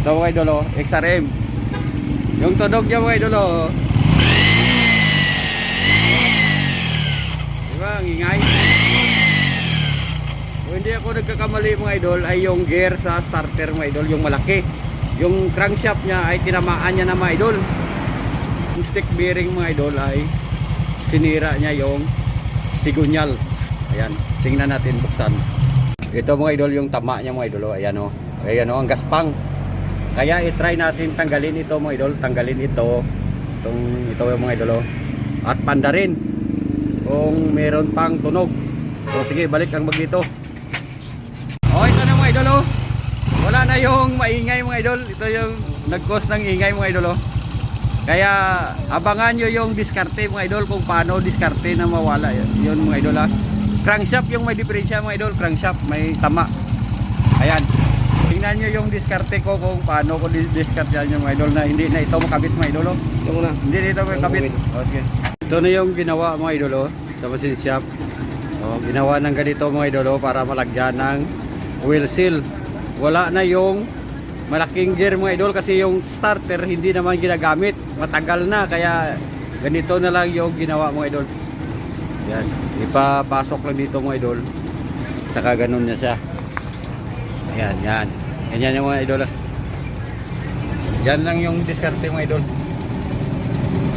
Ito mga idol oh, XRM. Yung tunog niya mga idol oh. Diba, ang ingay. Kung hindi ako nagkakamali mga idol, ay yung gear sa starter mga idol, yung malaki. Yung crankshaft niya ay tinamaan niya na mga idol. Yung stick bearing mga idol ay sinira niya yung sigunyal. Ayan, tingnan natin, buksan. Ito mga idol yung tama niya mga idol. Ayan o, ayan o, ang gaspang. Kaya i-try natin tanggalin ito mga idol. Tanggalin ito. Ito yung mga idol. At pandarin kung meron pang tunog. So sige, balik ang mag dito. O ito na mga idol. Wala na yung maingay mga idol. Ito yung nag-cause ng ingay mga idol. Kaya abangan nyo yung diskarte mga idol, kung paano diskarte na mawala yun mga idol. Crankshaft yung may diferensya mga idol. Crankshaft may tama. Ayan, tingnan nyo yung diskarte ko kung paano ko diskarte yung mga idol, na hindi na ito makabit mga idol. Ito muna. Hindi na ito makabit. Okay. Ito na yung ginawa mga idol sa machine shop. Ginawa ng ganito mga idol para malagyan ng wheel seal. Wala na yung malaking gear mga idol kasi yung starter hindi naman ginagamit, matagal na, kaya ganito na lang yung ginawa mga idol. Yan, ipapasok lang dito mga idol, saka ganun na siya. Ayan, yan, ganyan yung mga idol. Yan lang yung diskarte mga idol.